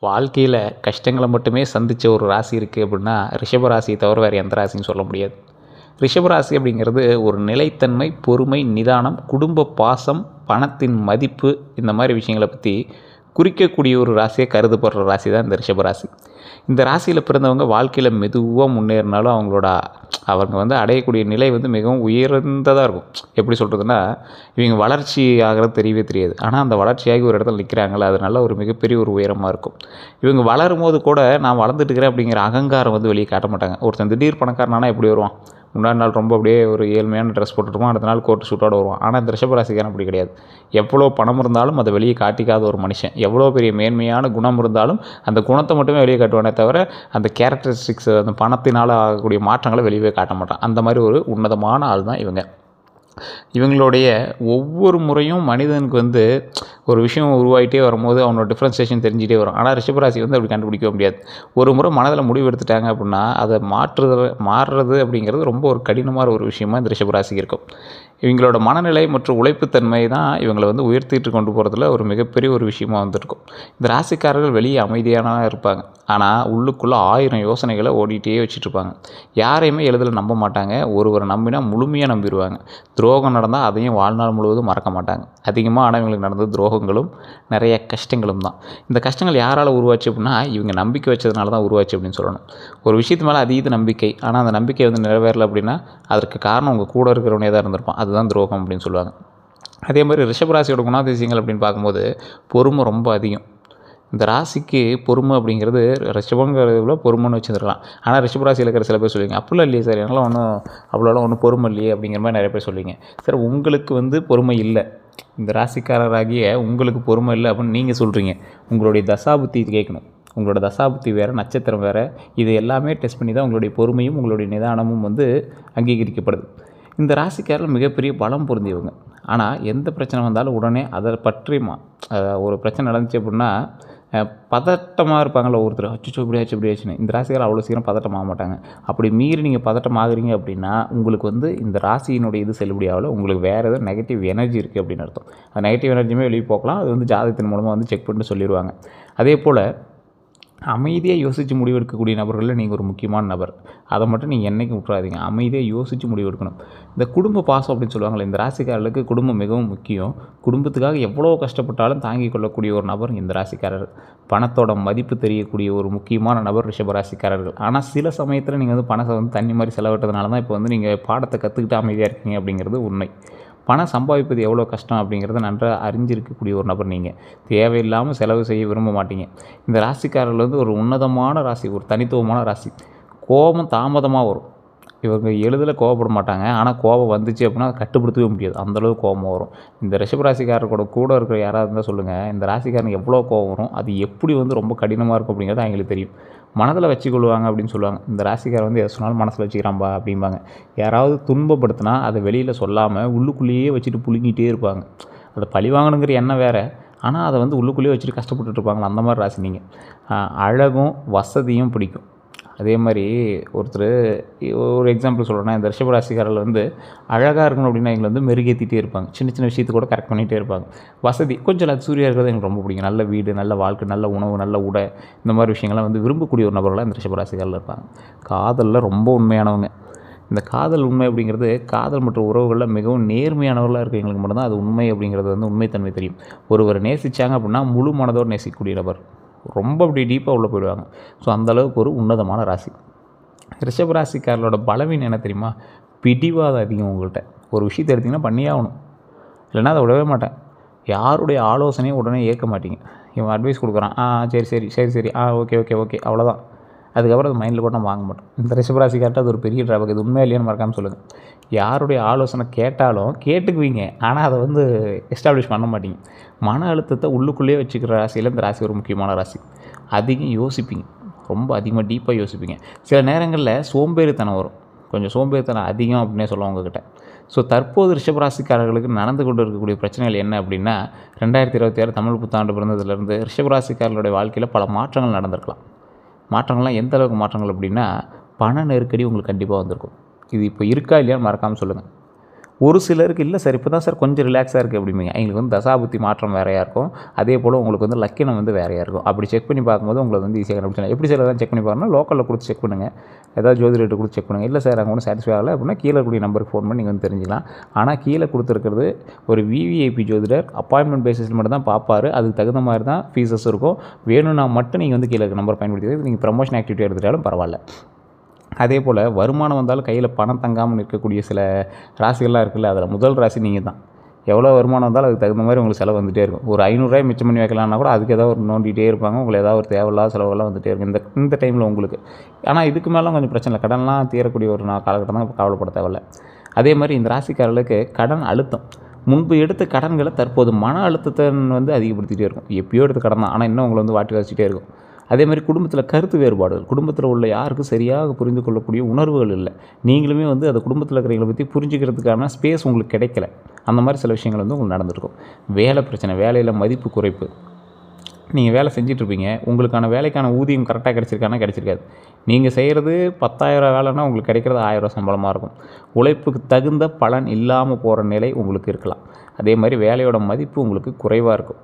வாழ்க்கையில் கஷ்டங்களை மட்டுமே சந்தித்த ஒரு ராசி இருக்குது அப்படின்னா ரிஷப ராசியை தவிர வேறு எந்த ராசின்னு சொல்ல முடியாது. ரிஷப ராசி அப்படிங்கிறது ஒரு நிலைத்தன்மை, பொறுமை, நிதானம், குடும்ப பாசம், பணத்தின் மதிப்பு, இந்த மாதிரி விஷயங்களை பற்றி குறிக்கக்கூடிய ஒரு ராசியாக கருதப்படுற ராசி தான் இந்த ரிஷப ராசி. இந்த ராசியில் பிறந்தவங்க வாழ்க்கையில் மெதுவாக முன்னேறினாலும் அவங்க அடையக்கூடிய நிலை மிகவும் உயர்ந்ததாக இருக்கும். எப்படி சொல்கிறதுனா, இவங்க வளர்ச்சி ஆகிறது தெரியவே தெரியாது. ஆனால் அந்த வளர்ச்சியாகி ஒரு இடத்துல நிற்கிறாங்களே, அது நல்ல ஒரு மிகப்பெரிய ஒரு உயரமாக இருக்கும். இவங்க வளரும் போது கூட நான் வளர்ந்துட்டு இருக்கிறேன் அப்படிங்கிற அகங்காரம் வெளியே காட்ட மாட்டாங்க. ஒருத்தன் திடீர் பணக்காரனானா எப்படி வருவான்? முன்னாடி நாள் ரொம்ப அப்படியே ஒரு ஏழ்மையான ட்ரெஸ் போட்டுருப்பான், அடுத்த நாள் கோட்டு சூட்டோடு வருவான். ஆனால் இந்த ரிஷபராசிக்காரன் அப்படி கிடையாது. எவ்வளோ பணம் இருந்தாலும் அதை வெளியே காட்டிக்காத ஒரு மனுஷன். எவ்வளோ பெரிய மேன்மையான குணம் இருந்தாலும் அந்த குணத்தை மட்டுமே வெளியே காட்டுவானே தவிர அந்த கேரக்டரிஸ்டிக்ஸ், அந்த பணத்தினால் ஆகக்கூடிய மாற்றங்களை வெளியே காட்ட மாட்டான். அந்த மாதிரி ஒரு உன்னதமான ஆள் தான் இவங்க. இவங்களுடைய ஒவ்வொரு முறையும் மனிதனுக்கு ஒரு விஷயம் உருவாகிட்டே வரும்போது அவனோட டிஃப்ரென்சியேஷன் தெரிஞ்சிட்டே வரும். ஆனால் ரிஷபராசி அப்படி கண்டுபிடிக்க முடியாது. ஒரு முறை மனதில் முடிவு எடுத்துட்டாங்க அப்படின்னா அதை மாறுறது அப்படிங்கிறது ரொம்ப ஒரு கடினமான ஒரு விஷயமா இந்த ரிஷபராசிக்கு இருக்கும். இவங்களோட மனநிலை மற்றும் உழைப்புத்தன்மை தான் இவங்களை உயர்த்திட்டு கொண்டு போகிறதுல ஒரு மிகப்பெரிய ஒரு விஷயமா வந்திருக்கும். இந்த ராசிக்காரர்கள் வெளியே அமைதியான இருப்பாங்க, ஆனால் உள்ளுக்குள்ளே 1000 யோசனைகளை ஓடிட்டே வச்சுட்ருப்பாங்க. யாரையுமே எளிதில் நம்ப மாட்டாங்க. ஒருவரை நம்பினா முழுமையாக நம்பிடுவாங்க. துரோகம் நடந்தால் அதையும் வாழ்நாள் முழுவதும் மறக்க மாட்டாங்க. அதிகமாக ஆனால் இவங்களுக்கு நடந்தது துரோகங்களும் நிறைய கஷ்டங்களும் தான். இந்த கஷ்டங்கள் யாரால் உருவாச்சு அப்படின்னா இவங்க நம்பிக்கை வச்சதுனால தான் உருவாச்சு அப்படின்னு சொல்லணும். ஒரு விஷயத்து மேலே அதீத நம்பிக்கை, ஆனால் அந்த நம்பிக்கை நிறைவேறலை அப்படின்னா அதற்கு காரணம் உங்கள் கூட இருக்கிறவனே தான் இருந்திருப்பான். அதுதான் துரோகம் அப்படின்னு சொல்லுவாங்க. அதே மாதிரி ரிஷபராசியோட குணாதிசயங்கள் அப்படின்னு பார்க்கும்போது பொறுமை ரொம்ப அதிகம். இந்த ராசிக்கு பொறுமை அப்படிங்கிறது ரிஷபங்கிறதுல பொறுமைன்னு வச்சுருக்கலாம். ஆனால் ரிஷபராசியில் இருக்கிற சில பேர் சொல்லுவீங்க, அப்படிலாம் இல்லையே சார், என்னால் ஒன்றும் பொறுமை இல்லையே அப்படிங்கிற மாதிரி நிறைய பேர் சொல்லுவீங்க. சார், உங்களுக்கு பொறுமை இல்லை, இந்த ராசிக்காரராகிய உங்களுக்கு பொறுமை இல்லை அப்படின்னு நீங்கள் சொல்கிறீங்க. உங்களுடைய தசாபுத்தி கேட்கணும். உங்களோட தசாபுத்தி வேறு, நட்சத்திரம் வேறு, இது எல்லாமே டெஸ்ட் பண்ணி தான் உங்களுடைய பொறுமையும் உங்களுடைய நிதானமும் அங்கீகரிக்கப்படுது. இந்த ராசிக்காரர்கள் மிகப்பெரிய பலம் பொருந்தியவங்க. ஆனால் எந்த பிரச்சனை வந்தாலும் உடனே அதை பற்றி ஒரு பிரச்சனை நடந்துச்சு அப்படின்னா பதட்டமாக இருப்பாங்கள ஒருத்தர், அச்சோ இப்படி ஆச்சுன்னு. இந்த ராசிக்காரர் அவ்வளோ சீக்கிரம் பதட்டம் ஆக மாட்டாங்க. அப்படி மீறி நீங்கள் பதட்டம் ஆகுறீங்க அப்படின்னா உங்களுக்கு இந்த ராசியினுடைய இது செல்லுபடி ஆகல, உங்களுக்கு வேறு ஏதோ நெகட்டிவ் எனர்ஜி இருக்குது அப்படின்னு அர்த்தம். அந்த நெகட்டிவ் எனர்ஜியுமே வெளியே போக்கலாம். அது ஜாதகத்தின் மூலமாக செக் பண்ணிட்டு சொல்லிடுவாங்க. அதே போல் அமைதியாக யோசித்து முடிவெடுக்கக்கூடிய நபர்களில் நீங்கள் ஒரு முக்கியமான நபர். அதை மட்டும் நீங்கள் என்றைக்கும் விட்டுறாதீங்க. அமைதியாக யோசித்து முடிவெடுக்கணும். இந்த குடும்ப பாசம் அப்படின்னு சொல்லுவாங்களே, இந்த ராசிக்காரர்களுக்கு குடும்பம் மிகவும் முக்கியம். குடும்பத்துக்காக எவ்வளோ கஷ்டப்பட்டாலும் தாங்கிக் கொள்ளக்கூடிய ஒரு நபர் இந்த ராசிக்காரர். பணத்தோட மதிப்பு தெரியக்கூடிய ஒரு முக்கியமான நபர் ரிஷப ராசிக்காரர்கள். ஆனால் சில சமயத்தில் நீங்கள் பணத்தை தண்ணி மாதிரி செலவிட்டதுனால தான் இப்போ நீங்கள் பாடத்தை கற்றுக்கிட்டு அமைதியாக இருக்கீங்க அப்படிங்கிறது உண்மை. பணம் சம்பாதிப்பது எவ்வளோ கஷ்டம் அப்படிங்கிறத நன்றாக அறிஞ்சிருக்கக்கூடிய ஒரு நபர் நீங்கள். தேவையில்லாமல் செலவு செய்ய விரும்ப மாட்டீங்க. இந்த ராசிக்காரர்கள் ஒரு உன்னதமான ராசி, ஒரு தனித்துவமான ராசி. கோபம் தாமதமாக வரும். இவங்க எளிதில் கோவப்பட மாட்டாங்க. ஆனால் கோபம் வந்துச்சு அப்படின்னா கட்டுப்படுத்தவே முடியாது, அந்தளவுக்கு கோபம் வரும். இந்த ரிஷபராசிக்காரர்களோட கூட இருக்கிற யாராவது இருந்தால் சொல்லுங்கள், இந்த ராசிக்காரனுக்கு எவ்வளோ கோபம் வரும், அது எப்படி ரொம்ப கடினமாக இருக்கும் அப்படிங்கிறது அவங்களுக்கு தெரியும். மனதில் வச்சுக்கொள்வாங்க அப்படின்னு சொல்லுவாங்க. இந்த ராசிக்காரர் எதை சொன்னாலும் மனசில் வச்சுக்கிறான்பா அப்படிம்பாங்க. யாராவது துன்பப்படுத்தினா அதை வெளியில் சொல்லாமல் உள்ளுக்குள்ளேயே வச்சுட்டு புழுங்கிட்டே இருப்பாங்க. அதை பழி வாங்கணுங்கிற எண்ணம் வேறு, ஆனால் அதை உள்ளுக்குள்ளேயே வச்சுட்டு கஷ்டப்பட்டுட்டு இருப்பாங்களா, அந்த மாதிரி ராசி நீங்கள். அழகும் வசதியும் பிடிக்கும். அதே மாதிரி ஒரு எக்ஸாம்பிள் சொல்கிறேன்னா, இந்த ரிஷபராசிக்காரர்கள் அழகாக இருக்கணும் அப்படின்னா எங்களை மெருகேற்றிட்டே இருப்பாங்க. சின்ன சின்ன விஷயத்தை கூட கரெக்ட் பண்ணிகிட்டே இருப்பாங்க. வசதி கொஞ்சம் லக்ஸூரியாக இருக்கிறது எங்களுக்கு ரொம்ப பிடிக்கும். நல்ல வீடு, நல்ல வாழ்க்கை, நல்ல உணவு, நல்ல உடை, இந்த மாதிரி விஷயங்கள்லாம் விரும்பக்கூடிய ஒரு நபர்களாக இந்த ரிஷபராசிக்காரர்கள் இருப்பாங்க. காதலில் ரொம்ப உண்மையானவங்க. இந்த காதல் உண்மை அப்படிங்கிறது காதல் மற்றும் உறவுகளில் மிகவும் நேர்மையானவர்களாக இருக்கிறவங்களுக்கு மட்டும்தான் அது உண்மை அப்படிங்கிறது உண்மைத்தன்மை தெரியும். ஒருவரை நேசித்தாங்க அப்படின்னா முழு மனதோடு நேசிக்கக்கூடிய நபர், ரொம்ப அப்படி டீப்பாக உள்ளே போயிடுவாங்க. ஸோ அந்தளவுக்கு ஒரு உன்னதமான ராசி. ரிஷபராசிக்காரர்களோட பலவீனம் என்ன தெரியுமா? பிடிவாதம் அதிகம். உங்கள்கிட்ட ஒரு விஷயத்தை எடுத்திங்கன்னா பண்ணியே ஆகணும், இல்லைன்னா அதை விடவே மாட்டேன். யாருடைய ஆலோசனையும் உடனே ஏற்க மாட்டீங்க. இவன் அட்வைஸ் கொடுக்குறான், சரி ஓகே அவ்வளோதான். அதுக்கப்புறம் அது மைண்டில் கூட நான் வாங்க மாட்டோம். இந்த ரிஷபராசிக்கார்ட்ட அது ஒரு பெரிய ட்ராபக். இது உண்மையாக இல்லையான்னு மறக்காமல் சொல்லுங்கள். யாருடைய ஆலோசனை கேட்டாலும் கேட்டுக்குவீங்க, ஆனால் அதை எஸ்டாப்ளிஷ் பண்ண மாட்டீங்க. மன அழுத்தத்தை உள்ளுக்குள்ளேயே வச்சுக்கிற ராசியில் இந்த ராசி ஒரு முக்கியமான ராசி. அதிகம் யோசிப்பீங்க, ரொம்ப அதிகமாக டீப்பாக யோசிப்பீங்க. சில நேரங்களில் சோம்பேறித்தனம் வரும், கொஞ்சம் சோம்பேறித்தனம் அதிகம் அப்படின்னே சொல்லுவாங்க உங்ககிட்ட. ஸோ தற்போது ரிஷபராசிக்காரர்களுக்கு நடந்து கொண்டு இருக்கக்கூடிய பிரச்சனைகள் என்ன அப்படின்னா, 2026 தமிழ் புத்தாண்டு பிறந்ததுலேருந்து ரிஷபராசிக்காரர்களுடைய வாழ்க்கையில் பல மாற்றங்கள் நடந்திருக்கலாம். மாற்றங்கள்லாம் எந்த அளவுக்கு மாற்றங்கள் அப்படின்னா, பண நெருக்கடி உங்களுக்கு கண்டிப்பாக வந்திருக்கும். இது இப்போ இருக்கா இல்லையான்னு மறக்காமல் சொல்லுங்கள். ஒரு சிலருக்கு இல்லை சார் இப்போ தான் சார் கொஞ்சம் ரிலாக்ஸாக இருக்குது அப்படிம்பீங்க. எங்களுக்கு வந்து தசாபுத்தி மாற்றம் வேறையாக இருக்கும். அதே போல் உங்களுக்கு வந்து லக்கினம் வந்து வேறையாக இருக்கும். அப்படி செக் பண்ணி பார்க்கும்போது உங்களுக்கு வந்து ஈஸியாக கண்டுபிடிச்சலாம். எப்படி சார் எதாவது செக் பண்ணி பார்க்கணும்னா லோக்கலில் கொடுத்து செக் பண்ணுங்கள். ஏதாவது ஜோதிடர்கிட்ட கொடுத்து செக் பண்ணுங்கள். இல்லை சார் அங்கே ஒன்றும் சாட்டிஸ்ஃபை ஆகலை அப்படின்னா கீழே இருக்கக்கூடிய நம்பருக்கு ஃபோன் பண்ணி நீங்கள் வந்து தெரிஞ்சுக்கலாம். ஆனால் கீழே கொடுத்துருக்கிறது ஒரு விவிஐபி ஜோதிடர் அப்பாயின்மெண்ட் பேசிஸில் மட்டும் தான் பார்ப்பார். அதுக்கு தகுந்த மாதிரி தான் ஃபீஸஸ் இருக்கும். வேணும்னா மட்டும் நீங்கள் வந்து கீழே இருக்க நம்பர் பயன்படுத்தி நீங்கள் ப்ரமோஷன் ஆக்டிவிட்டி எடுத்துட்டாலும் பரவாயில்ல. அதே போல் வருமானம் வந்தாலும் கையில் பணம் தங்காமல் இருக்கக்கூடிய சில ராசிகள்லாம் இருக்குல்ல, அதில் முதல் ராசி நீங்கள் தான். எவ்வளோ வருமானம் வந்தாலும் அதுக்கு தகுந்த மாதிரி உங்களுக்கு செலவு வந்துகிட்டே இருக்கும். ஒரு 500 மிச்சம் பண்ணி வைக்கலாம்னா கூட அதுக்கு ஏதாவது ஒரு நோண்டிகிட்டே இருப்பாங்க. உங்களுக்கு ஏதாவது ஒரு தேவையில்லாத செலவெல்லாம் வந்துகிட்டே இருக்கும் இந்த டைமில் உங்களுக்கு. ஆனால் இதுக்கு மேலே கொஞ்சம் பிரச்சனை இல்லை. கடன்லாம் தீரக்கூடிய ஒரு காலகட்டம் தான், கவலைப்பட தேவையில்ல. அதே மாதிரி இந்த ராசிக்காரர்களுக்கு கடன் அழுத்தம், முன்பு எடுத்த கடன்களை தற்போது மன அழுத்தத்தை வந்து அதிகப்படுத்திகிட்டே இருக்கும். எப்பயோ எடுத்த கடன் தான், ஆனால் இன்னும் உங்களை வந்து வாட்டி வச்சுட்டே இருக்கும். அதே மாதிரி குடும்பத்தில் கருத்து வேறுபாடுகள், குடும்பத்தில் உள்ள யாருக்கும் சரியாக புரிந்து கொள்ளக்கூடிய உணர்வுகள் இல்லை. நீங்களுமே வந்து அந்த குடும்பத்தில் இருக்கிறவங்களை பற்றி புரிஞ்சுக்கிறதுக்கான ஸ்பேஸ் உங்களுக்கு கிடைக்கல. அந்த மாதிரி சில விஷயங்கள் வந்து உங்களுக்கு நடந்திருக்கும். வேலை பிரச்சனை, வேலையில் மதிப்பு குறைப்பு. நீங்கள் வேலை செஞ்சிட்ருப்பீங்க, உங்களுக்கான வேலைக்கான ஊதியம் கரெக்டாக கிடச்சிருக்கானா கிடச்சிருக்காது. நீங்கள் செய்கிறது 10,000 வேலைன்னா உங்களுக்கு கிடைக்கிறது 1000 சம்பளமாக இருக்கும். உழைப்புக்கு தகுந்த பலன் இல்லாமல் போகிற நிலை உங்களுக்கு இருக்கலாம். அதே மாதிரி வேலையோட மதிப்பு உங்களுக்கு குறைவாக இருக்கும்.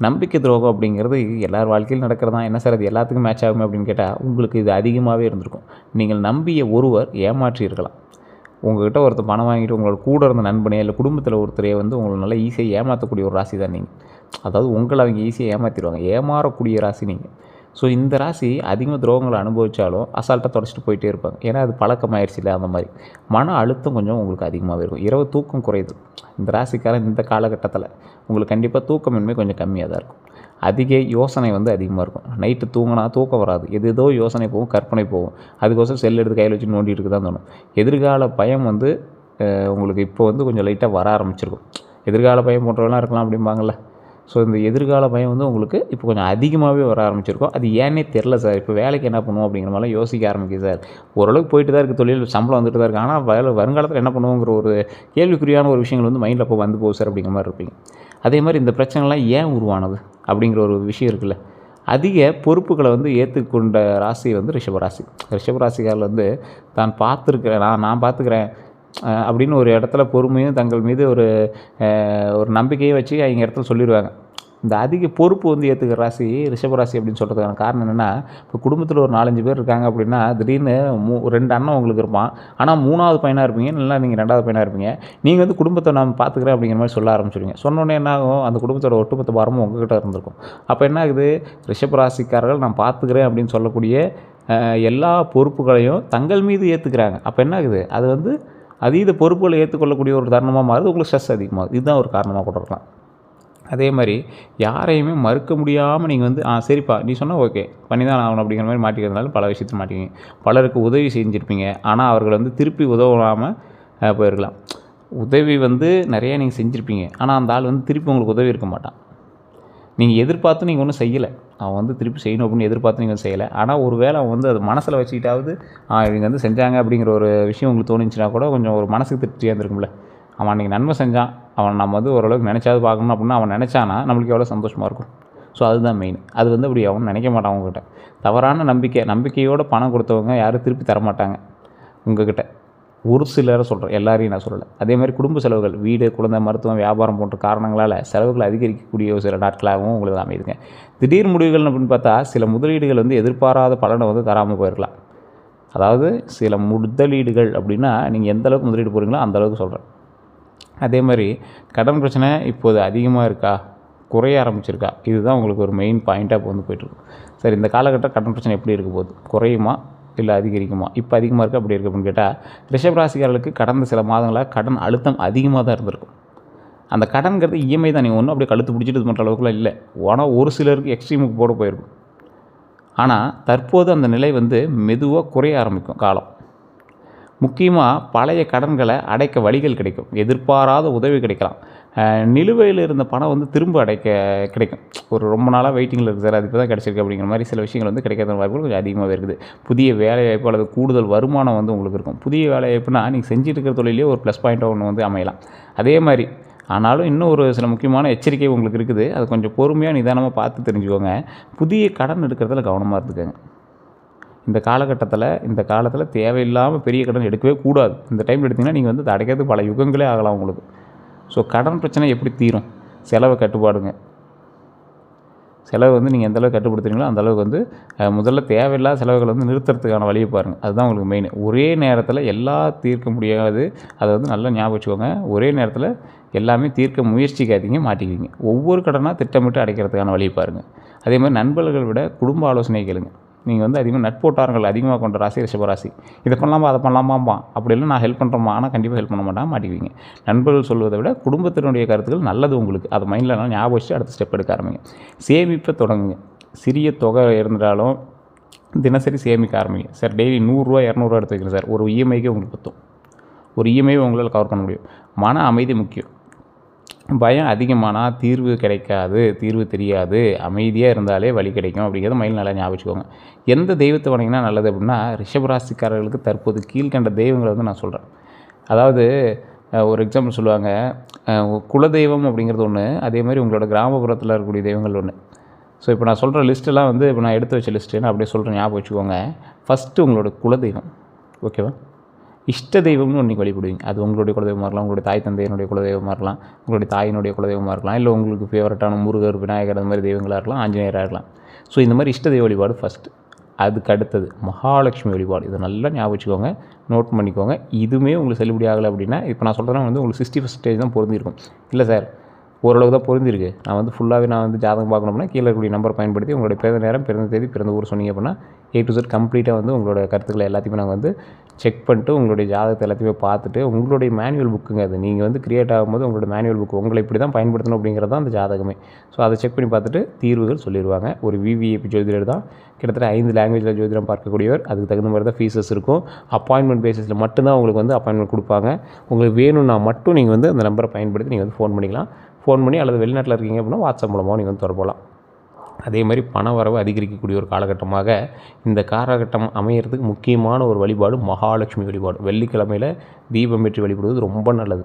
நம்பிக்கை துரோகம் அப்படிங்கிறது எல்லார் வாழ்க்கையில் நடக்கிறது தான். என்ன சார் அது எல்லாத்துக்கும் மேட்ச் ஆகுமே அப்படின்னு கேட்டால் உங்களுக்கு இது அதிகமாகவே இருந்திருக்கும். நீங்கள் நம்பிய ஒருவர் ஏமாற்றி இருக்கலாம். உங்கள்கிட்ட ஒருத்தர் பணம் வாங்கிட்டு உங்களோட கூட இருந்த நண்பனே இல்லை குடும்பத்தில் ஒருத்தரையே வந்து உங்களை நல்லா ஈஸியாக ஏமாற்றக்கூடிய ஒரு ராசி தான் நீங்கள். அதாவது உங்களை அவங்க ஈஸியாக ஏமாற்றிடுவாங்க. ஏமாறக்கூடிய ராசி நீங்கள். ஸோ இந்த ராசி அதிகமாக துரோகங்களை அனுபவித்தாலும் அசால்ட்டாக தொடச்சிட்டு போயிட்டே இருப்பாங்க. ஏன்னா அது பழக்கமாயிருச்சு இல்லை. அந்த மாதிரி மன அழுத்தம் கொஞ்சம் உங்களுக்கு அதிகமாகவே இருக்கும். இரவு தூக்கம் குறையுது. இந்த ராசிக்காரன் இந்த காலகட்டத்தில் உங்களுக்கு கண்டிப்பாக தூக்கமின்மை கொஞ்சம் கம்மியாக தான் இருக்கும். அதிக யோசனை வந்து அதிகமாக இருக்கும். நைட்டு தூங்கினா தூக்கம் வராது. ஏதோ யோசனை போகும், கற்பனை போகும். அதுக்கோசரம் செல் எடுத்து கையில் வச்சு நோண்டிட்டு இருக்க தான் தோணும். எதிர்கால பயம் வந்து உங்களுக்கு இப்போ வந்து கொஞ்சம் லைட்டாக வர ஆரம்பிச்சிருக்கும். எதிர்கால பயம் போன்றவெல்லாம் இருக்கலாம் அப்படிம்பாங்கள்ல. ஸோ இந்த எதிர்கால பயம் வந்து உங்களுக்கு இப்போ கொஞ்சம் அதிகமாகவே வர ஆரம்பிச்சிருக்கும். அது ஏன்னே தெரில சார். இப்போ வேலைக்கு என்ன பண்ணுவோம் அப்படிங்கிற மாதிரிலாம் யோசிக்க ஆரம்பிக்குது சார். ஓரளவுக்கு போயிட்டு தான் இருக்குது, தொழில் சம்பளம் வந்துட்டு தான் இருக்குது. ஆனால் வருங்காலத்தில் என்ன பண்ணுவோங்கிற ஒரு கேள்விக்குறியான ஒரு விஷயங்கள் வந்து மைண்டில் அப்போ வந்து போகுது சார் அப்படிங்கிற மாதிரி இருப்பீங்க. அதே மாதிரி இந்த பிரச்சனைலாம் ஏன் உருவானது அப்படிங்கிற ஒரு விஷயம் இருக்குல்ல. அதிக பொறுப்புகளை வந்து ஏற்றுக்கொண்ட ராசி வந்து ரிஷபராசி. ரிஷபராசிக்காரில் வந்து தான் பார்த்துருக்கிறேன், நான் பார்த்துக்கிறேன் அப்படின்னு ஒரு இடத்துல பொறுமையும் தங்கள் மீது ஒரு நம்பிக்கையை வச்சு அவங்க இடத்துல சொல்லிடுவாங்க. இந்த அதிக பொறுப்பு வந்து ஏற்றுக்கிற ராசி ரிஷபராசி அப்படின்னு சொல்கிறதுக்கான காரணம் என்னென்னா, இப்போ குடும்பத்தில் ஒரு 4-5 பேர் இருக்காங்க அப்படின்னா திடீர்னு 2 அண்ணன் உங்களுக்கு இருப்பான். ஆனால் 3வது பையனாக இருப்பீங்க, இல்லை நீங்கள் 2வது பையனாக இருப்பீங்க. நீங்கள் வந்து குடும்பத்தை நான் பார்த்துக்கிறேன் அப்படிங்கிற மாதிரி சொல்ல ஆரம்பிச்சிடுவீங்க. சொன்னோன்னே என்ன ஆகும், அந்த குடும்பத்தோட ஒட்டுமொத்த பாரமும் உங்ககிட்ட இருந்திருக்கும். அப்போ என்ன ஆகுது, ரிஷபராசிக்காரர்கள் நான் பார்த்துக்கிறேன் அப்படின்னு சொல்லக்கூடிய எல்லா பொறுப்புகளையும் தங்கள் மீது ஏற்றுக்கிறாங்க. அப்போ என்ன ஆகுது, அது வந்து அதீத பொறுப்புகளை ஏற்றுக்கொள்ளக்கூடிய ஒரு தருணமாக மாறுது. உங்களுக்கு ஸ்ட்ரெஸ் அதிகமாகுது. இதுதான் ஒரு காரணமாக கூட இருக்கலாம். அதே மாதிரி யாரையுமே மறுக்க முடியாமல் நீங்கள் வந்து சரிப்பா நீ சொன்னால் ஓகே பண்ணி தான் ஆகணும் அப்படிங்கிற மாதிரி மாட்டிக்கிறதுனால பல விஷயத்தில் மாட்டிக்கிங்க. பலருக்கு உதவி செஞ்சுருப்பீங்க, ஆனால் அவர்கள் வந்து திருப்பி உதவாமல் போயிருக்கலாம். உதவி வந்து நிறையா நீங்கள் செஞ்சுருப்பீங்க, ஆனால் அந்த ஆள் வந்து திருப்பி உங்களுக்கு உதவி இருக்க மாட்டான். நீங்கள் எதிர்பார்த்து நீங்கள் ஒன்றும் செய்யலை, அவன் வந்து திருப்பி செய்யணும் அப்படின்னு எதிர்பார்த்து நீங்கள் செய்யலை. ஆனால் ஒரு வேளை அவன் வந்து அது மனசில் வச்சுக்கிட்டாவது இவங்க வந்து செஞ்சாங்க அப்படிங்கிற ஒரு விஷயம் உங்களுக்கு தோணுச்சுன்னா கூட கொஞ்சம் ஒரு மனசுக்கு திருப்தியாக இருந்திருக்கும்ல. அவன் அன்றைக்கி நன்மை செஞ்சான், அவன் நம்ம வந்து ஓரளவுக்கு நினச்சாவது பார்க்கணும் அப்படின்னா அவன் நினச்சானா நம்மளுக்கு எவ்வளோ சந்தோஷமாக இருக்கும். ஸோ அதுதான் மெயின். அது வந்து அப்படி அவன் நினைக்க மாட்டான். அவங்ககிட்ட தவறான நம்பிக்கையோடு பணம் கொடுத்தவங்க யாரும் திருப்பி தரமாட்டாங்க உங்ககிட்ட. ஒரு சிலரை சொல்கிறேன், எல்லாரையும் நான் சொல்லலை. அதே மாதிரி குடும்ப செலவுகள், வீடு, குழந்தை, மருத்துவம், வியாபாரம் போன்ற காரணங்களால் செலவுகள் அதிகரிக்கக்கூடிய சில நாட்களாகவும் உங்களுக்கு அமைதுங்க. திடீர் முடிவுகள் அப்படின்னு பார்த்தா சில முதலீடுகள் வந்து எதிர்பாராத பலனை வந்து தராமல் போயிருக்கலாம். அதாவது சில முதலீடுகள் அப்படின்னா நீங்கள் எந்த அளவுக்கு முதலீடு போகிறீங்களோ அந்த அளவுக்கு சொல்கிறேன். அதே மாதிரி கடன் பிரச்சனை இப்போது அதிகமாக இருக்கா, குறைய ஆரம்பிச்சிருக்கா, இதுதான் உங்களுக்கு ஒரு மெயின் பாயிண்ட்டாக இப்போ வந்து போய்ட்டுருக்கும். சரி, இந்த காலகட்டம் கடன் பிரச்சனை எப்படி இருக்க போகுது, குறையுமா இல்லை அதிகரிக்குமா? இப்போ அதிகமாக இருக்குது அப்படி இருக்குது அப்படின்னு கேட்டால், ரிஷபராசிக்காரர்களுக்கு கடந்த சில மாதங்களாக கடன் அழுத்தம் அதிகமாக தான் இருந்திருக்கும். அந்த கடன்கிறது இஎம்ஐ தான், நீங்கள் ஒன்றும் அப்படியே கழுத்து பிடிச்சிட்டு இது பண்ணுற அளவுக்குலாம் இல்லை. ஆனால் ஒரு சிலருக்கு எக்ஸ்ட்ரீமுக்கு போட போயிருக்கும். ஆனால் தற்போது அந்த நிலை வந்து மெதுவாக குறைய ஆரம்பிக்கும் காலம். முக்கியமாக பழைய கடன்களை அடைக்க வழிகள் கிடைக்கும், எதிர்பாராத உதவி கிடைக்கலாம், நிலுவையில் இருந்த பணம் வந்து திரும்ப கிடைக்கும். ஒரு ரொம்ப நாளாக வெயிட்டிங்கில் இருக்குது சார், அது இப்போ தான் கிடச்சிருக்கு அப்படிங்கிற மாதிரி சில விஷயங்கள் வந்து கிடைக்காத வாய்ப்புகள் கொஞ்சம் அதிகமாகவே இருக்குது. புதிய வேலைவாய்ப்பு அல்லது கூடுதல் வருமானம் வந்து உங்களுக்கு இருக்கும். புதிய வேலைவாய்ப்புனா நீங்கள் செஞ்சுட்டு இருக்கிற தொழிலே ஒரு ப்ளஸ் பாயிண்ட்டாக ஒன்று வந்து அமையலாம். அதே மாதிரி ஆனாலும் இன்னும் ஒரு சில முக்கியமான எச்சரிக்கை உங்களுக்கு இருக்குது. அது கொஞ்சம் பொறுமையாக நிதானமாக பார்த்து தெரிஞ்சுக்கோங்க. புதிய கடன் எடுக்கிறதுல கவனமாக இருந்துக்கோங்க. இந்த காலத்தில் தேவையில்லாமல் பெரிய கடன் எடுக்கவே கூடாது. இந்த டைமில் எடுத்திங்கன்னா நீங்கள் வந்து அடைக்கிறதுக்கு பல யுகங்களே ஆகலாம் உங்களுக்கு. ஸோ கடன் பிரச்சனை எப்படி தீரும்? செலவை கட்டுப்பாடுங்க. செலவு வந்து நீங்கள் எந்தளவுக்கு கட்டுப்படுத்துறீங்களோ அந்தளவுக்கு வந்து முதல்ல தேவையில்லாத செலவுகளை வந்து நிறுத்துறதுக்கான வழியை பாருங்கள். அதுதான் உங்களுக்கு மெயின். ஒரே நேரத்தில் எல்லாம் தீர்க்க முடியாது. அதை வந்து நல்லா ஞாபகம் வச்சுக்கோங்க. ஒரே நேரத்தில் எல்லாமே தீர்க்க முயற்சிக்காதீங்க, மாட்டிக்குவீங்க. ஒவ்வொரு கடனாக திட்டமிட்டு அடைக்கிறதுக்கான வழியை பாருங்கள். அதே மாதிரி நண்பர்களை விட குடும்ப ஆலோசனை கேளுங்க. நீங்கள் வந்து அதிகமாக நட்போட்டார்கள் அதிகமாக கொண்ட ராசி ரிஷபராசி. இதை பண்ணலாமா அதை பண்ணலாமாம்பா, அப்படி இல்லை நான் ஹெல்ப் பண்ணுறோமா, ஆனால் கண்டிப்பாக ஹெல்ப் பண்ண மாட்டாங்க, மாட்டிக்குவீங்க. நண்பர்கள் சொல்வதை விட குடும்பத்தினுடைய கருத்துக்கள் நல்லது உங்களுக்கு. அதை மைண்டில் நல்லா ஞாபகம் வச்சு அடுத்த ஸ்டெப் எடுக்க ஆரம்பிங்க. சேமிப்பை தொடங்குங்க. சிறிய தொகை இருந்தாலும் தினசரி சேமிக்க ஆரம்பிங்க. சார் டெய்லி 100 200 எடுத்து வைக்கிறேன் சார், ஒரு இஎம்ஐக்கே உங்களுக்கு பற்றும். ஒரு இஎம்ஐ உங்களால் கவர் பண்ண முடியும். மன அமைதி முக்கியம். பயம் அதிகமானால் தீர்வு கிடைக்காது, தீர்வு தெரியாது. அமைதியாக இருந்தாலே வழி கிடைக்கும் அப்படிங்கிறத மைண்டில் நல்லா ஞாபகம் வச்சுக்கோங்க. எந்த தெய்வத்தை வணங்கினா நல்லது அப்படின்னா, ரிஷபராசிக்காரர்களுக்கு தற்போது கீழ்கண்ட தெய்வங்களை வந்து நான் சொல்கிறேன். அதாவது ஒரு எக்ஸாம்பிள் சொல்லுவாங்க, குலதெய்வம் அப்படிங்கிறது ஒன்று, அதே மாதிரி உங்களோட கிராமப்புறத்தில் இருக்கக்கூடிய தெய்வங்கள் ஒன்று. ஸோ இப்போ நான் சொல்கிற லிஸ்ட்டெல்லாம் வந்து இப்போ நான் எடுத்து வச்ச லிஸ்ட்டு நான் அப்படியே சொல்கிறேன், ஞாபகம் வச்சுக்கோங்க. ஃபஸ்ட்டு உங்களோட குலதெய்வம், ஓகேவா? இஷ்ட தெய்வம்னு ஒன்று வழிபடுவீங்க. அது உங்களுடைய குலதெய்வமாக இருக்கலாம், உங்களுடைய தாய் தந்தையினுடைய குலதெய்வமாக இருக்கலாம், உங்களுடைய தாயினுடைய குலதெய்வமாக இருக்கலாம், இல்லை உங்களுக்கு ஃபேவரட்டான முருகர், விநாயகர் அந்த மாதிரி தெய்வங்களாக இருக்கலாம், ஆஞ்சநேயராக இருக்கலாம். ஸோ இந்த மாதிரி இஷ்ட தெய்வ வழிபாடு ஃபஸ்ட்டு. அதுக்கு அடுத்தது மகாலட்சுமி வழிபாடு. இதை நல்லா ஞாபகம் வச்சுக்கோங்க, நோட் பண்ணிக்கோங்க. இதுவுமே உங்களுக்கு செல்லுபடி ஆகலை அப்படின்னா, இப்போ நான் சொல்கிறேன்னா வந்து உங்களுக்கு 60% தான் பொருந்திருக்கும். இல்லை சார் ஓரளவு தான் பொருந்திருக்கு, நான் வந்து ஃபுல்லாகவே நான் வந்து ஜாதகம் பார்க்கணும்னா கீழே இருக்கக்கூடிய நம்பர் பயன்படுத்தி உங்களுடைய பிறந்த நேரம், பிறந்த தேதி, பிறந்த ஊர் சொன்னீங்க அப்படின்னா A to Z கம்ப்ளீட்டாக வந்து உங்களோட கருத்துக்களை எல்லாத்தையுமே நாங்கள் வந்து செக் பண்ணிட்டு உங்களுடைய ஜாதகத்தை எல்லாத்தையுமே பார்த்துட்டு, உங்களுடைய மேனுவல் புக்குங்க அது. நீங்கள் வந்து கிரியேட் ஆகும்போது உங்களோட மேனுவல் புக்கு உங்களை இப்படி தான் பயன்படுத்தணும் அப்படிங்கிறது தான் அந்த ஜாதகமே. ஸோ அதை செக் பண்ணி பார்த்துட்டு தீர்வுகள் சொல்லிடுவாங்க. ஒரு விவிஐபி ஜோதிடர் தான், கிட்டத்தட்ட 5 லாங்குவேஜில் ஜோதிடம் பார்க்கக்கூடியவர். அதுக்கு தகுந்த மாதிரி தான் ஃபீஸஸ் இருக்கும். அப்பாயின்மெண்ட் பேசிஸில் மட்டும்தான் உங்களுக்கு வந்து அப்பாயின்மெண்ட் கொடுப்பாங்க. உங்களுக்கு வேணும்னா மட்டும் நீங்கள் வந்து அந்த நம்பரை பயன்படுத்தி நீங்கள் வந்து ஃபோன் பண்ணிக்கலாம். ஃபோன் பண்ணி அல்லது வெளிநாட்டில் இருக்கீங்க அப்படின்னா வாட்ஸ்அப் மூலமாக நீங்கள் வந்து தொடரலாம். அதே மாதிரி பண வரவு அதிகரிக்கக்கூடிய ஒரு காலகட்டமாக இந்த காலகட்டம் அமையிறதுக்கு முக்கியமான ஒரு வழிபாடு மகாலட்சுமி வழிபாடு. வெள்ளிக்கிழமையில் தீபம் ஏற்றி வழிபடுவது ரொம்ப நல்லது.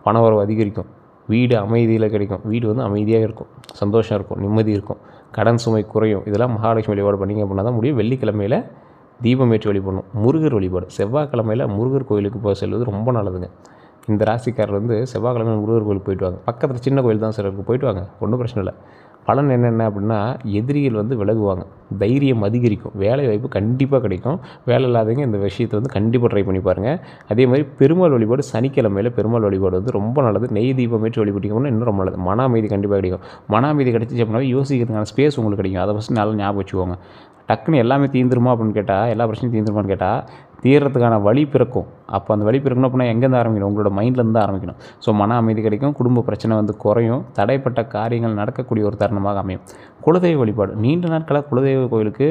பண வரவு அதிகரிக்கும், வீடு அமைதியில் கிடைக்கும், வீடு வந்து அமைதியாக இருக்கும், சந்தோஷம் இருக்கும், நிம்மதி இருக்கும், கடன் சுமை குறையும். இதெல்லாம் மகாலட்சுமி வழிபாடு பண்ணிங்க அப்படின்னா தான் முடியும். வெள்ளிக்கிழமையில் தீபம் ஏற்றி வழிபடணும். முருகர் வழிபாடு செவ்வாய்க்கிழமையில் முருகர் கோயிலுக்கு போக செல்வது ரொம்ப நல்லதுங்க. இந்த ராசிக்காரர் வந்து செவ்வாய்க்கிழமை முருகர் கோயிலுக்கு போயிட்டு வாங்க. பக்கத்தில் சின்ன கோயில் தான் சார் இருக்குது, போயிட்டு வாங்க, ஒன்றும் பிரச்சனை இல்லை. பலன் என்னென்ன அப்படின்னா, எதிரிகள் வந்து விலகுவாங்க, தைரியம் அதிகரிக்கும், வேலை வாய்ப்பு கண்டிப்பாக கிடைக்கும். வேலை இல்லாதவங்க இந்த விஷயத்தை வந்து கண்டிப்பாக ட்ரை பண்ணி பாருங்கள். அதே மாதிரி பெருமாள் வழிபாடு சனிக்கிழமையில் பெருமாள் வழிபாடு வந்து ரொம்ப நல்லது. நெய் தீபம் ஏற்றி வழிபட்டிங்கன்னா இன்னும் ரொம்ப நல்லது. மன அமைதி கண்டிப்பாக கிடைக்கும். மன அமைதி கிடைச்சிச்சு அப்படின்னா யோசிக்கிறதுக்கான ஸ்பேஸ் உங்களுக்கு கிடைக்கும். அதை ஃபஸ்ட்டு நல்லா ஞாபகம் வச்சுக்கோங்க. டக்குன்னு எல்லாமே தீர்ந்துருமா அப்படின்னு கேட்டால், எல்லா பிரச்சனையும் தீர்ந்துருமான்னு கேட்டால் தீர்றதுக்கான வழி பிறக்கும். அப்போ அந்த வழி பிறக்கணும் அப்படின்னா எங்கேருந்து ஆரம்பிக்கணும்? உங்களோட மைண்ட்லேருந்து தான் ஆரம்பிக்கணும். ஸோ மன அமைதி கிடைக்கும், குடும்ப பிரச்சனை வந்து குறையும், தடைப்பட்ட காரியங்கள் நடக்கக்கூடிய ஒரு தருணமாக அமையும். குலதெய்வ வழிபாடு நீண்ட நாட்களாக குலதெய்வ கோயிலுக்கு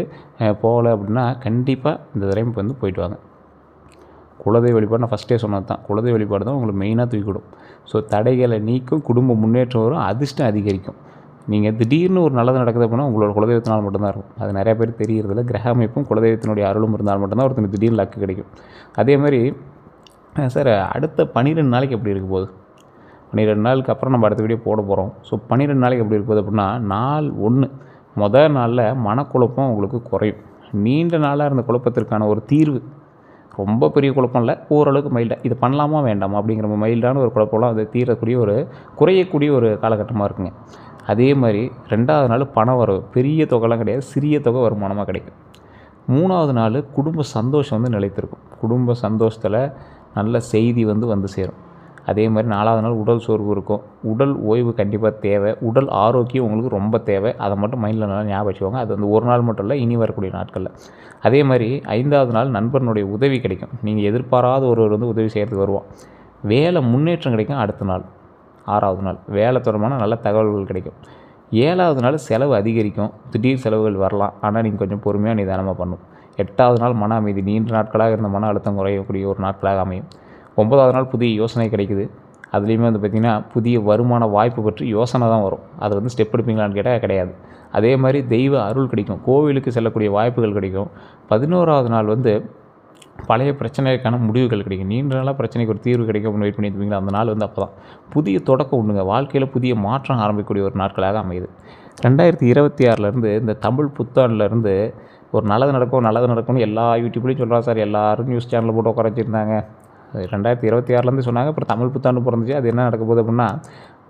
போகலை அப்படின்னா கண்டிப்பாக இந்த தடவை வந்து போயிட்டு வாங்க. குலதெய்வ வழிபாடு நான் ஃபஸ்ட்டே சொன்னது தான். குலதெய்வ வழிபாடு தான் உங்களுக்கு மெயினாக தூக்கிவிடும். ஸோ தடைகளை நீக்கும், குடும்ப முன்னேற்றம் வரும், அதிர்ஷ்டம் அதிகரிக்கும். நீங்கள் திடீர்னு ஒரு நல்லது நடக்குது அப்படின்னா உங்களோட குலதெய்வத்தினால் மட்டும்தான் இருக்கும். அது நிறையா பேர் தெரியறதில்ல. கிரக அமைப்பும் குலதெய்வத்தினுடைய அருளும் இருந்தால் மட்டும்தான் ஒருத்தருக்கு திடீர்னு லக்கு கிடைக்கும். அதே மாதிரி சார் அடுத்த 12 நாளைக்கு எப்படி இருக்க போகுது? 12 நாளுக்கு அப்புறம் நம்ம அடுத்த வீடியோ போட போகிறோம். ஸோ 12 நாளைக்கு எப்படி இருக்க போகுது அப்படின்னா, நாள் 1 முதல் நாளில் மனக்குழப்பம் உங்களுக்கு குறையும். நீண்ட நாளாக இருந்த குழப்பத்திற்கான ஒரு தீர்வு, ரொம்ப பெரிய குழப்பம் இல்லை, ஓரளவுக்கு மைல்டாக இது பண்ணலாமா வேண்டாமா அப்படிங்கிற மைல்டான ஒரு குழப்பம்லாம் அது தீரக்கூடிய ஒரு குறையக்கூடிய ஒரு காலகட்டமாக இருக்குங்க. அதே மாதிரி 2வது நாள் பண வரவு, பெரிய தொகைலாம் கிடையாது, சிறிய தொகை வருமானமாக கிடைக்கும். 3வது நாள் குடும்ப சந்தோஷம் வந்து நிலைத்திருக்கும். குடும்ப சந்தோஷத்தில் நல்ல செய்தி வந்து சேரும். அதே மாதிரி 4வது நாள் உடல் சோர்வு இருக்கும். உடல் ஓய்வு கண்டிப்பாக தேவை. உடல் ஆரோக்கியம் உங்களுக்கு ரொம்ப தேவை. அதை மட்டும் மைண்டில் நல்லா ஞாபகம் வச்சுக்கோங்க. அது வந்து ஒரு நாள் மட்டும் இல்லை, இனி வரக்கூடிய நாட்களில். அதே மாதிரி 5வது நாள் நண்பனுடைய உதவி கிடைக்கும். நீங்கள் எதிர்பாராத ஒருவர் வந்து உதவி செய்கிறதுக்கு வருவான். வேலை முன்னேற்றம் கிடைக்கும். அடுத்த நாள் 6வது நாள் வேலை தொடர்பான நல்ல தகவல்கள் கிடைக்கும். 7வது நாள் செலவு அதிகரிக்கும், திடீர் செலவுகள் வரலாம், ஆனால் நீங்கள் கொஞ்சம் பொறுமையாக நிதானமாக பண்ணணும். 8வது நாள் மன அமைதி, நீண்ட நாட்களாக இருந்த மன அழுத்தம் குறையக்கூடிய ஒரு நாட்களாக அமையும். 9வது நாள் புதிய யோசனை கிடைக்குது. அதுலேயுமே வந்து பார்த்திங்கன்னா புதிய வருமான வாய்ப்பு பற்றி யோசனை தான் வரும். அது வந்து ஸ்டெப் எடுப்பீங்களான்னு கேட்டால் கிடையாது. அதே மாதிரி தெய்வ அருள் கிடைக்கும், கோவிலுக்கு செல்லக்கூடிய வாய்ப்புகள் கிடைக்கும். 11வது நாள் வந்து பழைய பிரச்சனைக்கான முடிவுகள் கிடைக்கும். நீண்ட நாளாக பிரச்சனைக்கு ஒரு தீர்வு கிடைக்கும் அப்படின்னு வெயிட் பண்ணி இருப்பீங்களா, அந்த நாள் வந்து அப்போ தான் புதிய தொடக்கம் உண்டுங்க. வாழ்க்கையில் புதிய மாற்றம் ஆரம்பிக்கக்கூடிய ஒரு நாட்களாக அமையுது. 2026 இந்த தமிழ் புத்தாண்டுலேருந்து ஒரு நல்லது நடக்கும் நல்லது நடக்கும்னு எல்லா யூடியூப்லேயும் சொல்கிறா சார். எல்லோரும் நியூஸ் சேனலில் போட்டு உட்கார வச்சுருந்தாங்க. 2026 சொன்னாங்க. அப்புறம் தமிழ் புத்தாண்டு பிறந்துச்சு. அது என்ன நடக்க போகுது அப்படின்னா,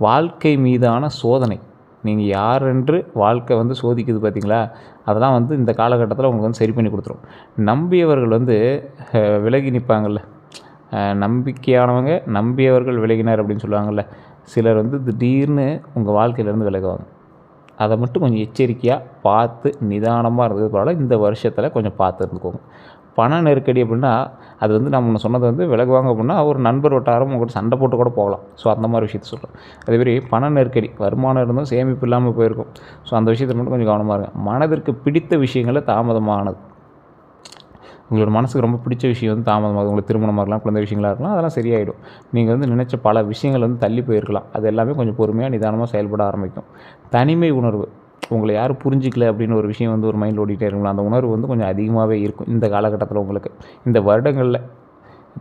வாழ்க்கை மீதான சோதனை. நீங்கள் யார் என்று வாழ்க்கை வந்து சோதிக்குது பார்த்தீங்களா, அதெல்லாம் வந்து இந்த காலகட்டத்தில் உங்களுக்கு வந்து சரி பண்ணி கொடுத்துரும். நம்பியவர்கள் வந்து விலகி நிற்பாங்கள்ல, நம்பிக்கையானவங்க நம்பியவர்கள் விலகினார் அப்படின்னு சொல்லுவாங்கள்ல. சிலர் வந்து திடீர்னு உங்கள் வாழ்க்கையிலேருந்து விலகுவாங்க. அதை மட்டும் கொஞ்சம் எச்சரிக்கையாக பார்த்து நிதானமாக இருந்தது பரவாயில்ல. இந்த வருஷத்தில் கொஞ்சம் பார்த்து இருந்துக்கோங்க. பண நெருக்கடி அப்படின்னா, அது வந்து நம்ம முன்ன சொன்னது வந்து விலகுவாங்க அப்படின்னா, ஒரு நண்பர் வட்டாரம் உங்கள்கிட்ட சண்டை போட்டு கூட போகலாம். ஸோ அந்த மாதிரி விஷயத்த சொல்கிறேன். அதேமாரி பண நெருக்கடி, வருமானம் இருந்தும் சேமிப்பு இல்லாமல் போயிருக்கும். ஸோ அந்த விஷயத்தில் மட்டும் கொஞ்சம் கவனமாக இருங்க. மனதிற்கு பிடித்த விஷயங்களில் தாமதமானது. உங்களோட மனசுக்கு ரொம்ப பிடிச்ச விஷயம் வந்து தாமதமாகுது. உங்களுக்கு திருமணமாக இருக்கலாம், குழந்தை விஷயங்களாக இருக்கலாம், அதெல்லாம் சரியாயிடும். நீங்கள் வந்து நினச்ச பல விஷயங்கள் வந்து தள்ளி போயிருக்கலாம். அது எல்லாமே கொஞ்சம் பொறுமையாக நிதானமாக செயல்பட ஆரம்பிக்கும். தனிமை உணர்வு, உங்களை யாரும் புரிஞ்சிக்கல அப்படின்னு ஒரு விஷயம் வந்து ஒரு மைண்டில் ஓடிட்டே இருக்குங்களா, அந்த உணர்வு வந்து கொஞ்சம் அதிகமாகவே இருக்கும் இந்த காலகட்டத்தில் உங்களுக்கு. இந்த வருடங்களில்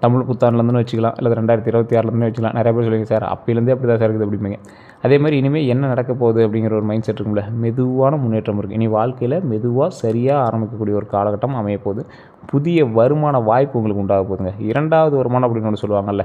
தமிழ் புத்தாண்டுலேருந்துன்னு வச்சுக்கலாம், இல்லை 2026லேருந்துன்னு வச்சுக்கலாம். நிறைய பேர் சொல்லுவீங்க சார் அப்போலேருந்தே அப்படி தான் சார் இருக்குது அப்படிம்பீங்க. அதே மாதிரி இனிமேல் என்ன நடக்க போகுது அப்படிங்கிற ஒரு மைண்ட் செட் இருக்கும்ல, மெதுவான முன்னேற்றம் இருக்குது. இனி வாழ்க்கையில் மெதுவாக சரியாக ஆரம்பிக்கக்கூடிய ஒரு காலகட்டம் அமையப்போகுது. புதிய வருமான வாய்ப்பு உங்களுக்கு உண்டாக போகுதுங்க. 2வது வருமானம் அப்படின்னு ஒன்று சொல்லுவாங்கள்ல,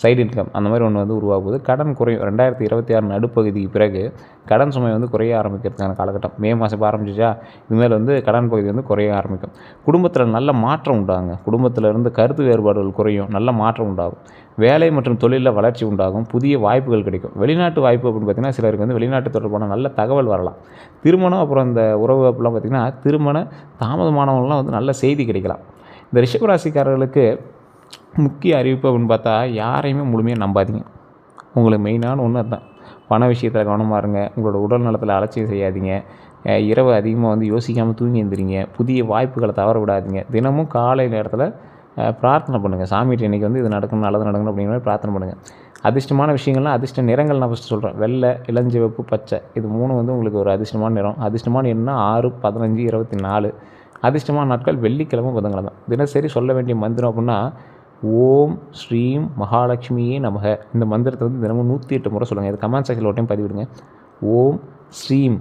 சைடு இன்கம், அந்த மாதிரி ஒன்று வந்து உருவாக போகுது. கடன் குறையும். 2026 நடுப்பகுதிக்கு பிறகு கடன் சுமை வந்து குறைய ஆரம்பிக்கிறதுக்கான காலகட்டம். மே மாதம் இப்போ ஆரம்பிச்சிச்சா, இதுமாதிரி வந்து கடன் பகுதி வந்து குறைய ஆரம்பிக்கும். குடும்பத்தில் நல்ல மாற்றம் உண்டாகுங்க. குடும்பத்தில் இருந்து கருத்து வேறுபாடுகள் குறையும். நல்ல மாற்றம் உண்டாகும். வேலை மற்றும் தொழிலில் வளர்ச்சி உண்டாகும். புதிய வாய்ப்புகள் கிடைக்கும். வெளிநாட்டு வாய்ப்பு அப்படின்னு பார்த்திங்கன்னா, சிலருக்கு வந்து வெளிநாட்டு தொடர்பான நல்ல தகவல் வரலாம். திருமணம் அப்புறம் இந்த உறவு அப்படிலாம் பார்த்திங்கன்னா, திருமண தாமதமானவங்களாம் வந்து நல்ல செய்தி கிடைக்கலாம். இந்த ரிஷபராசிக்காரர்களுக்கு முக்கிய அறிவிப்பு அப்படின்னு பார்த்தா, யாரையுமே முழுமையாக நம்பாதீங்க. உங்களுக்கு மெயினான ஒன்று அதுதான். பண விஷயத்தில் கவனமாக இருங்க. உங்களோட உடல் நலத்தில் அலட்சியம் செய்யாதீங்க. இரவு அதிகமாக வந்து யோசிக்காமல் தூங்கி எழுந்திரிங்க. புதிய வாய்ப்புகளை தவற விடாதீங்க. தினமும் காலை நேரத்தில் பிரார்த்தனை பண்ணுங்கள். சாமிகிட்ட இன்றைக்கி வந்து இது நடக்கணும், நல்லது நடக்கணும் அப்படிங்கிற மாதிரி பிரார்த்தனை பண்ணுங்கள். அதிர்ஷ்டமான விஷயங்கள்லாம் அதிர்ஷ்ட நிறங்கள் நான் ஃபஸ்ட்டு சொல்கிறேன். வெள்ளை, இளஞ்சிவப்பு, பச்சை, இது 3 வந்து உங்களுக்கு ஒரு அதிர்ஷ்டமான நிறம். அதிர்ஷ்டமான எண்ணா 6, 15, 24. அதிர்ஷ்டமான நாட்கள் வெள்ளிக்கிழமை, புதன்கிழமை. தினசரி சொல்ல வேண்டிய மந்திரம் அப்படின்னா, ஓம் ஸ்ரீம் மகாலட்சுமியே நமக. இந்த மந்திரத்தை வந்து தினமும் 108 முறை சொல்லுங்கள். இது கமெண்ட் செக்ஷனில் ஒரு டைம் பதிவிடுங்க. ஓம் ஸ்ரீம்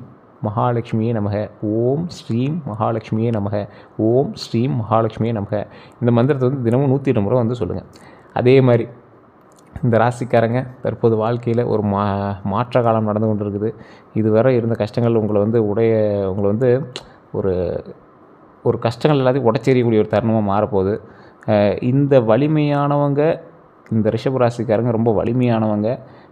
மகாலட்சுமியே நமக, ஓம் ஸ்ரீம் மகாலட்சுமியே நமக, ஓம் ஸ்ரீம் மகாலட்சுமியே நமக. இந்த மந்திரத்தை வந்து தினமும் 108 முறை வந்து சொல்லுங்கள். அதே மாதிரி இந்த ராசிக்காரங்க தற்போது வாழ்க்கையில் ஒரு மாற்ற காலம் நடந்து கொண்டு இருக்குது. இதுவரை இருந்த கஷ்டங்கள் உங்களை வந்து ஒரு ஒரு கஷ்டங்கள் எல்லாத்தையும் உடச்செறியக்கூடிய ஒரு தருணமாக மாறப்போகுது. இந்த வலிமையானவங்க, இந்த ரிஷபராசிக்காரங்க ரொம்ப வலிமையானவங்க.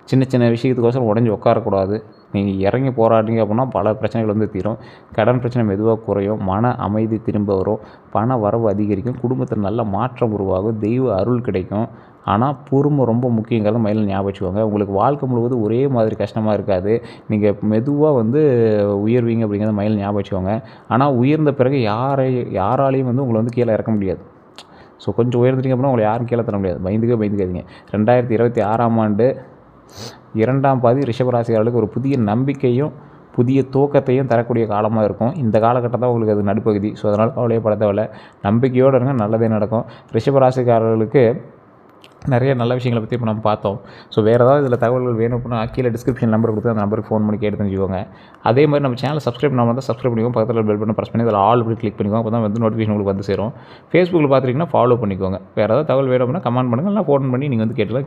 சின்ன சின்ன விஷயத்துக்கோசரம் உடஞ்சி உட்காரக்கூடாது. நீங்கள் இறங்கி போராடிங்க அப்படின்னா பல பிரச்சனைகள் வந்து தீரும். கடன் பிரச்சனை மெதுவாக குறையும். மன அமைதி திரும்ப வரும். பண வரவு அதிகரிக்கும். குடும்பத்தில் நல்ல மாற்றம் உருவாகும். தெய்வ அருள் கிடைக்கும். ஆனால் பொறுமை ரொம்ப முக்கியங்கிறத மைண்டில் ஞாபகம் வச்சுக்கோங்க. உங்களுக்கு வாழ்க்கை முழுவதும் ஒரே மாதிரி கஷ்டமாக இருக்காது. நீங்கள் மெதுவாக வந்து உயர்வீங்க அப்படிங்கிறத மைண்டில் ஞாபகம் வச்சுக்கோங்க. ஆனால் உயர்ந்த பிறகு யாராலையும் வந்து உங்களை வந்து கீழே இறக்க முடியாது. ஸோ கொஞ்சம் உயர்ந்துட்டீங்க அப்படின்னா உங்களை யாரும் கீழே தர முடியாது. பயந்துக்காதீங்க. 2026ஆம் ஆண்டு 2ஆம் பாதி ரிஷபராசிக்காரர்களுக்கு ஒரு புதிய நம்பிக்கையும் புதிய துவக்கத்தையும் தரக்கூடிய காலமாக இருக்கும். இந்த காலகட்டத்தில் உங்களுக்கு அது நடுப்பகுதி. ஸோ அதனால் கவலையே பட தேவையில்ல. நம்பிக்கையோடு இருங்க, நல்லதே நடக்கும். ரிஷபராசிக்காரர்களுக்கு நிறைய நல்ல விஷயங்களை பற்றி இப்போ நம்ம பார்த்தோம். ஸோ வேறு ஏதாவது இதில் தகவல்கள் வேணும் அப்படின்னா கீழே டிஸ்கிரிப்ஷன் நம்பர் கொடுத்து அந்த நம்பருக்கு ஃபோன் பண்ணி கேட்டு தெரிஞ்சுக்கோங்க. அதே மாதிரி நம்ம சேனலை சப்ஸ்கிரைப் பண்ணாமல் தான் சப்ஸ்கிரைப் பண்ணிக்கோங்க. பக்கத்தில் பெல் பட்டன் ப்ரெஸ் பண்ணி அதில் ஆல் அப்படி கிளிக் பண்ணிக்கோங்க. அப்போ தான் வந்து நோட்டிஃபிகேஷன் உங்களுக்கு வந்து சேரும். ஃபேஸ்புக்கில் பார்த்துட்டிங்கன்னா ஃபாலோ பண்ணிக்கோங்க. வேறு ஏதாவது தகவல் வேணும் அப்படின்னா கமெண்ட் பண்ணுங்கள், இல்லை ஃபோன் பண்ணி நீங்கள் வந்து கேட்டுக்கலாம்.